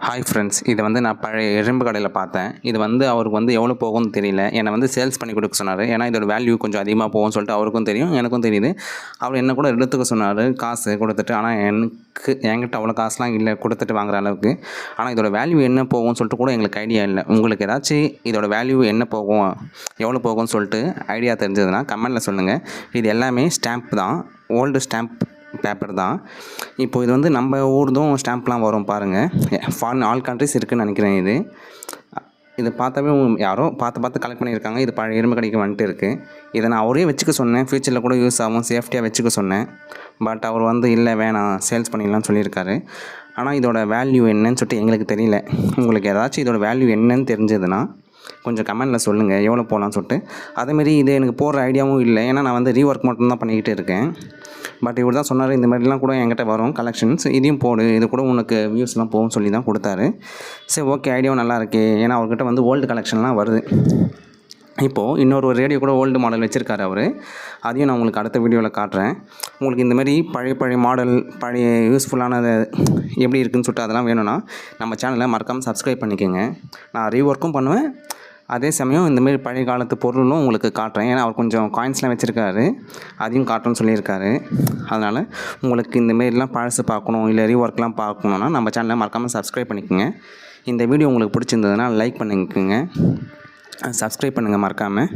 Hi friends, இது வந்து நான் பழைய இரும்பு கடையில் பார்த்தேன். இது வந்து அவருக்கு வந்து எவ்வளோ போகும்னு தெரியல. என்னை வந்து சேல்ஸ் பண்ணி கொடுக்க சொன்னார். ஏன்னா இதோட வேல்யூ கொஞ்சம் அதிகமாக போகும்னு சொல்லிட்டு அவருக்கும் தெரியும், எனக்கும் தெரியுது. அவர் என்ன கூட எடுத்துக்க சொன்னார் காசு கொடுத்துட்டு. ஆனால் என்கிட்ட அவ்வளோ காசுலாம் இல்லை கொடுத்துட்டு வாங்குற அளவுக்கு. ஆனால் இதோட வேல்யூ என்ன போகும்னு சொல்லிட்டு கூட எங்களுக்கு ஐடியா இல்லை. உங்களுக்கு ஏதாச்சும் இதோட வேல்யூ என்ன போகும், எவ்வளோ போகும்னு சொல்லிட்டு ஐடியா தெரிஞ்சதுன்னா கமெண்டில் சொல்லுங்கள். இது எல்லாமே ஸ்டாம்ப் தான், ஓல்டு ஸ்டாம்ப் பேப்பர் தான். இப்போது இது வந்து நம்ம ஊர்தும் ஸ்டாம்ப்லாம் வரும் பாருங்கள். ஃபாரின் ஆல் கண்ட்ரிஸ் இருக்குதுன்னு நினைக்கிறேன். இது பார்த்தாவே யாரோ பார்த்து கலெக்ட் பண்ணியிருக்காங்க. இது பழைய இரும்பு கடைக்கு வந்துட்டு இருக்குது. இதை நான் அவரே வச்சுக்க சொன்னேன், ஃப்யூச்சரில் கூட யூஸ் ஆகும், சேஃப்டியாக வச்சுக்க சொன்னேன். பட் அவர் வந்து இல்லை வேணாம் சேல்ஸ் பண்ணிடலாம்னு சொல்லியிருக்காரு. ஆனால் இதோட வேல்யூ என்னன்னு சொல்லிட்டு எங்களுக்கு தெரியல. உங்களுக்கு ஏதாச்சும் இதோட வேல்யூ என்னன்னு தெரிஞ்சதுன்னா கொஞ்சம் கமெண்டில் சொல்லுங்கள், எவ்வளோ போகலான்னு சொல்லிட்டு. அதேமாரி இது எனக்கு போடுற ஐடியாவும் இல்லை. ஏன்னா நான் வந்து ரீஒர்க் மட்டும்தான் பண்ணிக்கிட்டு இருக்கேன். பட் இவர் தான் சொன்னார், இந்த மாதிரிலாம் கூட என்கிட்ட வரும் கலெக்ஷன்ஸ், இதையும் போடு, இது கூட உனக்கு வியூஸ்லாம் போகும்னு சொல்லி தான் கொடுத்தாரு. சரி ஓகே, ஐடியாவும் நல்லா இருக்கே. ஏன்னா அவர்கிட்ட வந்து ஓல்டு கலெக்ஷன்லாம் வருது. இப்போது இன்னொரு ரேடியோ கூட ஓல்டு மாடல் வச்சுருக்காரு அவர். அதையும் நான் உங்களுக்கு அடுத்த வீடியோவில் காட்டுறேன். உங்களுக்கு இந்தமாதிரி பழைய மாடல், பழைய யூஸ்ஃபுல்லானது எப்படி இருக்குதுன்னு சொல்லிட்டு அதெல்லாம் வேணும்னா நம்ம சேனலை மறக்காமல் சப்ஸ்கிரைப் பண்ணிக்கோங்க. நான் ரீஒர்க்கும் பண்ணுவேன், அதே சமயம் இந்தமாரி பழைய காலத்து பொருளும் உங்களுக்கு காட்டுறேன். ஏன்னா அவர் கொஞ்சம் காயின்ஸ்லாம் வச்சுருக்காரு, அதையும் காட்டுறேன்னு சொல்லியிருக்காரு. அதனால் உங்களுக்கு இந்தமாரிலாம் பழசு பார்க்கணும், இல்லை ரீஒர்க்லாம் பார்க்கணுன்னா நம்ம சேனலை மறக்காமல் சப்ஸ்கிரைப் பண்ணிக்கோங்க. இந்த வீடியோ உங்களுக்கு பிடிச்சிருந்ததுன்னா லைக் பண்ணிக்கோங்க, சப்ஸ்கிரைப் பண்ணுங்கள் மறக்காமல்.